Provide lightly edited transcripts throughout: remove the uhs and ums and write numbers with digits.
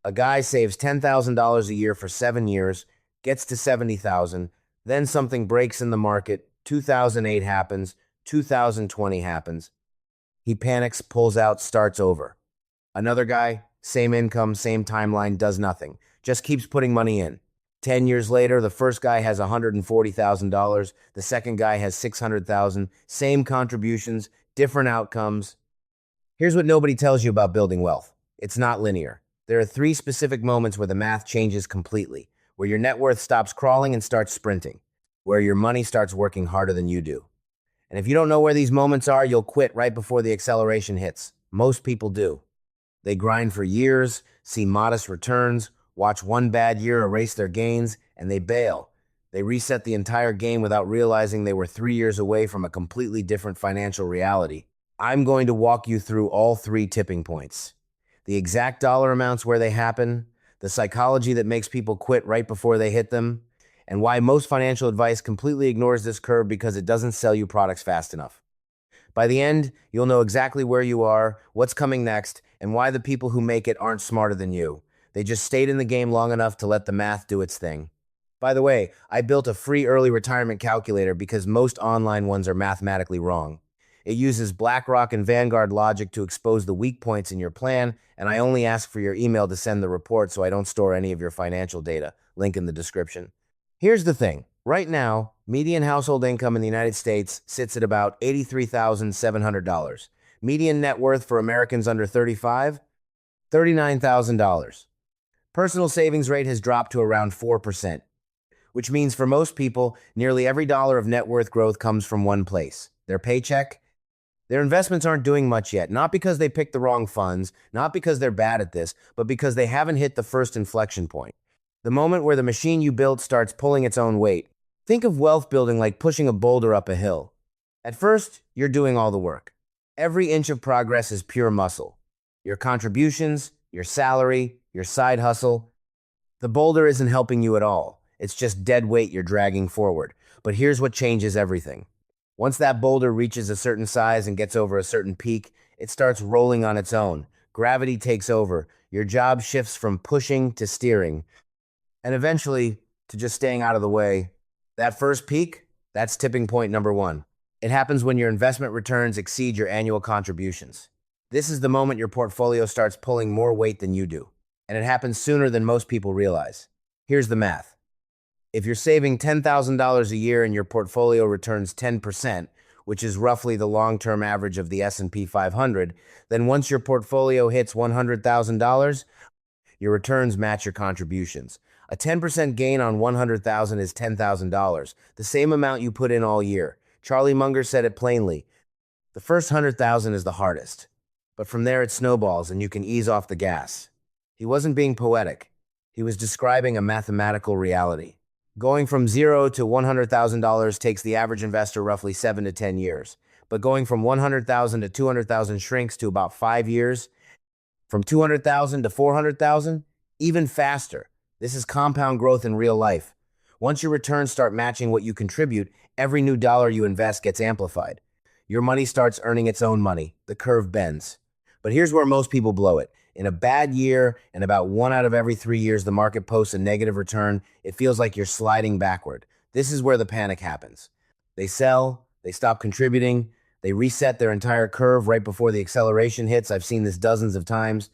A guy saves $10,000 a year for 7 years, gets to 70,000, then something breaks in the market, 2008 happens, 2020 happens. He panics, pulls out, starts over. Another guy, same income, same timeline, does nothing, just keeps putting money in. 10 years later, the first guy has $140,000, the second guy has 600,000, same contributions, different outcomes. Here's what nobody tells you about building wealth. It's not linear. There are three specific moments where the math changes completely, where your net worth stops crawling and starts sprinting, where your money starts working harder than you do. And if you don't know where these moments are, you'll quit right before the acceleration hits. Most people do. They grind for years, see modest returns, watch one bad year erase their gains, and they bail. They reset the entire game without realizing they were 3 years away from a completely different financial reality. I'm going to walk you through all three tipping points: the exact dollar amounts where they happen, the psychology that makes people quit right before they hit them, and why most financial advice completely ignores this curve because it doesn't sell you products fast enough. By the end, you'll know exactly where you are, what's coming next, and why the people who make it aren't smarter than you. They just stayed in the game long enough to let the math do its thing. By the way, I built a free early retirement calculator because most online ones are mathematically wrong. It uses BlackRock and Vanguard logic to expose the weak points in your plan, and I only ask for your email to send the report so I don't store any of your financial data. Link in the description. Here's the thing. Right now, median household income in the United States sits at about $83,700. Median net worth for Americans under 35, $39,000. Personal savings rate has dropped to around 4%, which means for most people, nearly every dollar of net worth growth comes from one place: their paycheck. Their investments aren't doing much yet, not because they picked the wrong funds, not because they're bad at this, but because they haven't hit the first inflection point. The moment where the machine you built starts pulling its own weight. Think of wealth building like pushing a boulder up a hill. At first, you're doing all the work. Every inch of progress is pure muscle. Your contributions, your salary, your side hustle. The boulder isn't helping you at all. It's just dead weight you're dragging forward. But here's what changes everything. Once that boulder reaches a certain size and gets over a certain peak, it starts rolling on its own. Gravity takes over. Your job shifts from pushing to steering, and eventually to just staying out of the way. That first peak, that's tipping point number one. It happens when your investment returns exceed your annual contributions. This is the moment your portfolio starts pulling more weight than you do, and it happens sooner than most people realize. Here's the math. If you're saving $10,000 a year and your portfolio returns 10%, which is roughly the long-term average of the S&P 500, then once your portfolio hits $100,000, your returns match your contributions. A 10% gain on $100,000 is $10,000, the same amount you put in all year. Charlie Munger said it plainly: the first 100,000 is the hardest, but from there it snowballs and you can ease off the gas. He wasn't being poetic. He was describing a mathematical reality. Going from zero to $100,000 takes the average investor roughly 7 to 10 years. But going from 100,000 to 200,000 shrinks to about 5 years. From 200,000 to 400,000, even faster. This is compound growth in real life. Once your returns start matching what you contribute, every new dollar you invest gets amplified. Your money starts earning its own money. The curve bends. But here's where most people blow it. In a bad year, and about 1 out of every 3 years the market posts a negative return, it feels like you're sliding backward. This is where the panic happens. They sell, they stop contributing, they reset their entire curve right before the acceleration hits. I've seen this dozens of times.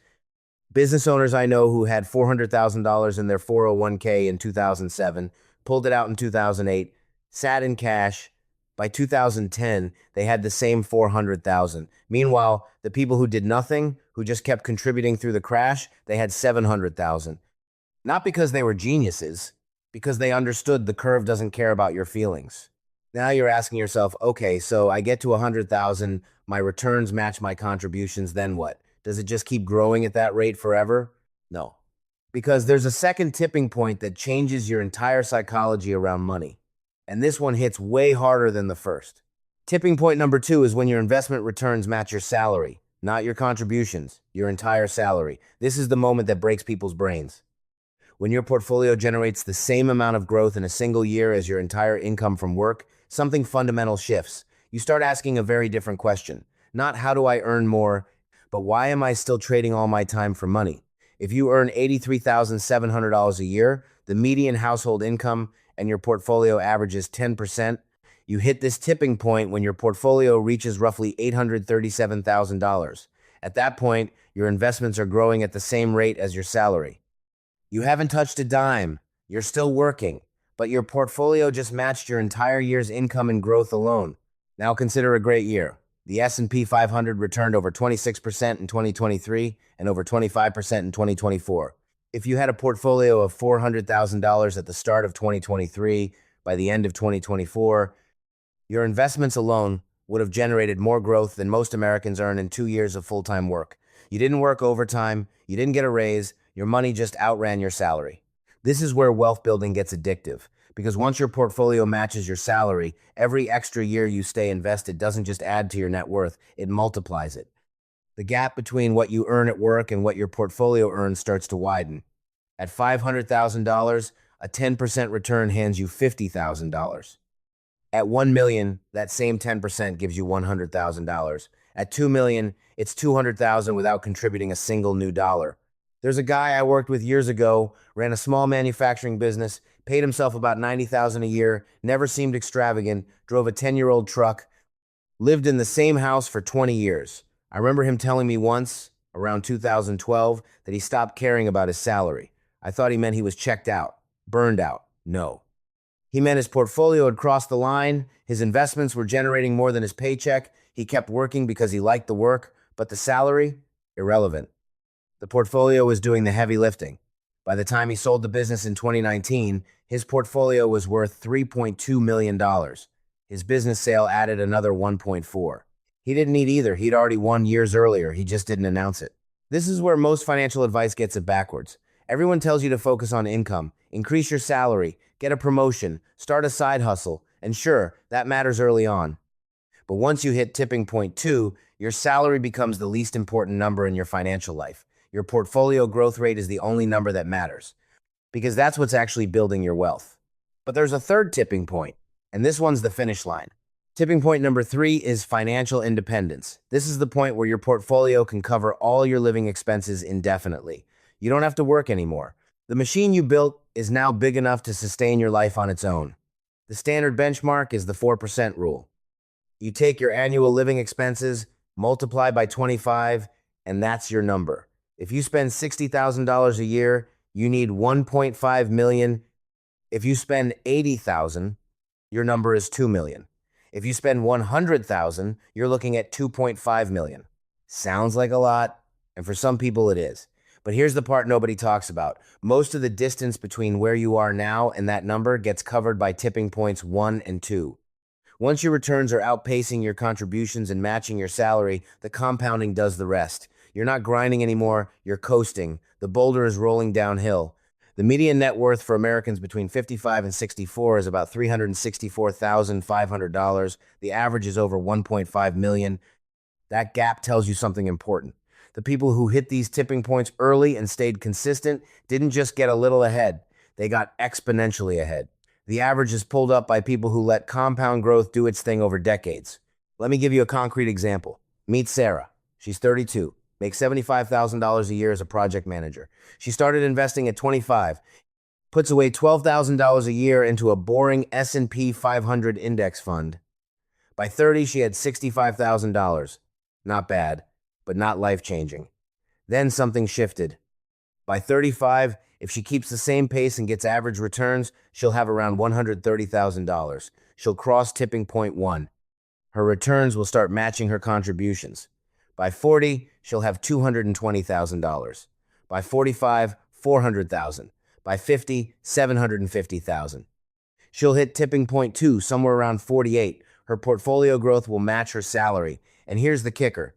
Business owners I know who had $400,000 in their 401k in 2007, pulled it out in 2008, sat in cash. By 2010, they had the same 400,000. Meanwhile, the people who did nothing, who just kept contributing through the crash, they had 700,000. Not because they were geniuses, because they understood the curve doesn't care about your feelings. Now you're asking yourself, okay, so I get to 100,000, my returns match my contributions, then what? Does it just keep growing at that rate forever? No. Because there's a second tipping point that changes your entire psychology around money. And this one hits way harder than the first. Tipping point number 2 is when your investment returns match your salary, not your contributions, your entire salary. This is the moment that breaks people's brains. When your portfolio generates the same amount of growth in a single year as your entire income from work, something fundamental shifts. You start asking a very different question. Not how do I earn more, but why am I still trading all my time for money? If you earn $83,700 a year, the median household income, and your portfolio averages 10%, you hit this tipping point when your portfolio reaches roughly $837,000. At that point, your investments are growing at the same rate as your salary. You haven't touched a dime. You're still working, but your portfolio just matched your entire year's income and growth alone. Now consider a great year. The S&P 500 returned over 26% in 2023 and over 25% in 2024. If you had a portfolio of $400,000 at the start of 2023, by the end of 2024, your investments alone would have generated more growth than most Americans earn in 2 years of full-time work. You didn't work overtime, you didn't get a raise, your money just outran your salary. This is where wealth building gets addictive, because once your portfolio matches your salary, every extra year you stay invested doesn't just add to your net worth, it multiplies it. The gap between what you earn at work and what your portfolio earns starts to widen. At $500,000, a 10% return hands you $50,000. At 1 million, that same 10% gives you $100,000. At 2 million, it's 200,000 without contributing a single new dollar. There's a guy I worked with years ago, ran a small manufacturing business, paid himself about $90,000 a year, never seemed extravagant, drove a 10-year-old truck, lived in the same house for 20 years. I remember him telling me once, around 2012, that he stopped caring about his salary. I thought he meant he was checked out, burned out. No. He meant his portfolio had crossed the line, his investments were generating more than his paycheck, he kept working because he liked the work, but the salary? Irrelevant. The portfolio was doing the heavy lifting. By the time he sold the business in 2019, his portfolio was worth $3.2 million. His business sale added another 1.4. He didn't need either. He'd already won years earlier. He just didn't announce it. This is where most financial advice gets it backwards. Everyone tells you to focus on income, increase your salary, get a promotion, start a side hustle, and sure, that matters early on. But once you hit tipping point 2, your salary becomes the least important number in your financial life. Your portfolio growth rate is the only number that matters, because that's what's actually building your wealth. But there's a third tipping point, and this one's the finish line. Tipping point number 3 is financial independence. This is the point where your portfolio can cover all your living expenses indefinitely. You don't have to work anymore. The machine you built is now big enough to sustain your life on its own. The standard benchmark is the 4% rule. You take your annual living expenses, multiply by 25, and that's your number. If you spend $60,000 a year, you need $1.5 million. If you spend $80,000, your number is $2 million. If you spend $100,000, you're looking at $2.5 million. Sounds like a lot, and for some people it is. But here's the part nobody talks about. Most of the distance between where you are now and that number gets covered by tipping points 1 and 2. Once your returns are outpacing your contributions and matching your salary, the compounding does the rest. You're not grinding anymore, you're coasting. The boulder is rolling downhill. The median net worth for Americans between 55 and 64 is about $364,500. The average is over $1.5 million. That gap tells you something important. The people who hit these tipping points early and stayed consistent didn't just get a little ahead, they got exponentially ahead. The average is pulled up by people who let compound growth do its thing over decades. Let me give you a concrete example. Meet Sarah. She's 32, makes $75,000 a year as a project manager. She started investing at 25, puts away $12,000 a year into a boring S&P 500 index fund. By 30, she had $65,000. Not bad, but not life-changing. Then something shifted. By 35, if she keeps the same pace and gets average returns, she'll have around $130,000. She'll cross tipping point 1. Her returns will start matching her contributions. By 40, she'll have $220,000. By 45, $400,000. By 50, $750,000. She'll hit tipping point 2 somewhere around 48. Her portfolio growth will match her salary. And here's the kicker.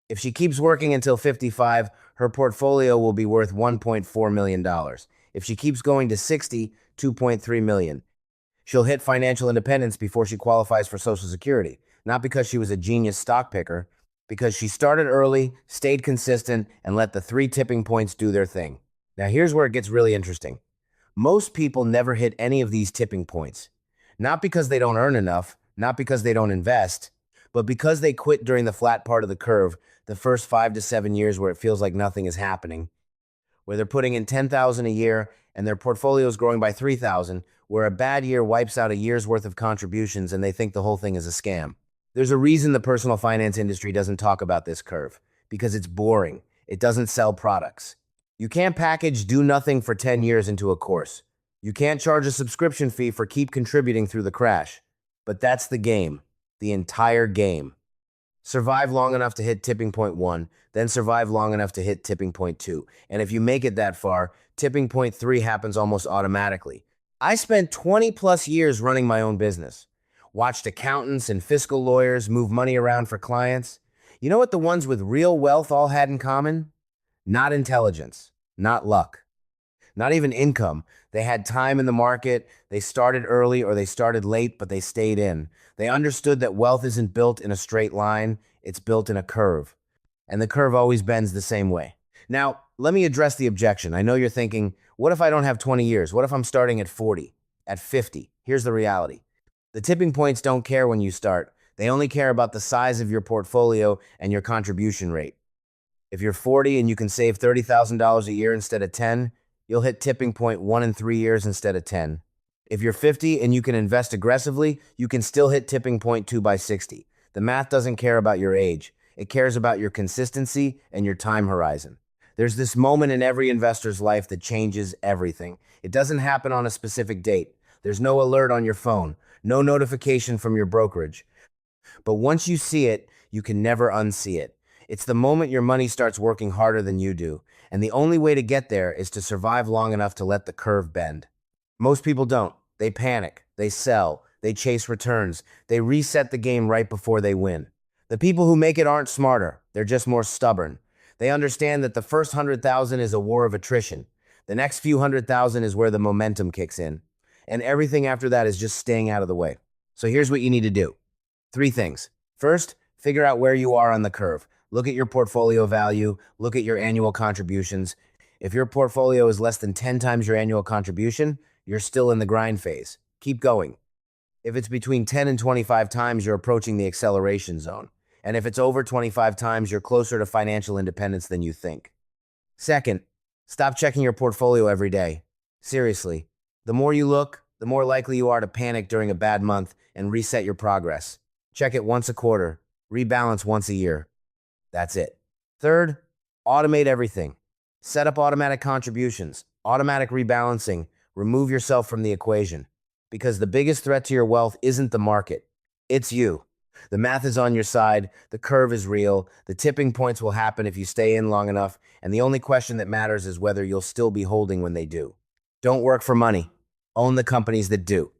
If she keeps working until 55, her portfolio will be worth $1.4 million. If she keeps going to 60, $2.3 million. She'll hit financial independence before she qualifies for Social Security. Not because she was a genius stock picker, because she started early, stayed consistent, and let the 3 tipping points do their thing. Now here's where it gets really interesting. Most people never hit any of these tipping points. Not because they don't earn enough, not because they don't invest, but because they quit during the flat part of the curve, the first 5 to 7 years where it feels like nothing is happening. where they're putting in 10,000 a year and their portfolio is growing by 3,000, where a bad year wipes out a year's worth of contributions and they think the whole thing is a scam. There's a reason the personal finance industry doesn't talk about this curve, because it's boring. It doesn't sell products. You can't package do nothing for 10 years into a course. You can't charge a subscription fee for keep contributing through the crash. But that's the game, the entire game. Survive long enough to hit tipping point 1, then survive long enough to hit tipping point 2. And if you make it that far, tipping point 3 happens almost automatically. I spent 20 plus years running my own business. Watched accountants and fiscal lawyers move money around for clients. You know what the ones with real wealth all had in common? Not intelligence, not luck, not even income. They had time in the market. They started early or they started late, but they stayed in. They understood that wealth isn't built in a straight line. It's built in a curve. And the curve always bends the same way. Now, let me address the objection. I know you're thinking, what if I don't have 20 years? What if I'm starting at 40, at 50? Here's the reality. The tipping points don't care when you start. They only care about the size of your portfolio and your contribution rate. If you're 40 and you can save $30,000 a year instead of 10, you'll hit tipping point 1 in 3 years instead of 10. If you're 50 and you can invest aggressively, you can still hit tipping point 2 by 60. The math doesn't care about your age. It cares about your consistency and your time horizon. There's this moment in every investor's life that changes everything. It doesn't happen on a specific date. There's no alert on your phone, no notification from your brokerage. But once you see it, you can never unsee it. It's the moment your money starts working harder than you do. And the only way to get there is to survive long enough to let the curve bend. Most people don't. They panic. They sell. They chase returns. They reset the game right before they win. The people who make it aren't smarter. They're just more stubborn. They understand that the first 100,000 is a war of attrition. The next few 100,000 is where the momentum kicks in. And everything after that is just staying out of the way. So here's what you need to do. 3 things. First, figure out where you are on the curve. Look at your portfolio value. Look at your annual contributions. If your portfolio is less than 10 times your annual contribution, you're still in the grind phase. Keep going. If it's between 10 and 25 times, you're approaching the acceleration zone. And if it's over 25 times, you're closer to financial independence than you think. Second, stop checking your portfolio every day. Seriously, the more you look, the more likely you are to panic during a bad month and reset your progress. Check it once a quarter, rebalance once a year. That's it. Third, automate everything. Set up automatic contributions, automatic rebalancing, remove yourself from the equation. Because the biggest threat to your wealth isn't the market, it's you. The math is on your side, the curve is real, the tipping points will happen if you stay in long enough, and the only question that matters is whether you'll still be holding when they do. Don't work for money. Own the companies that do.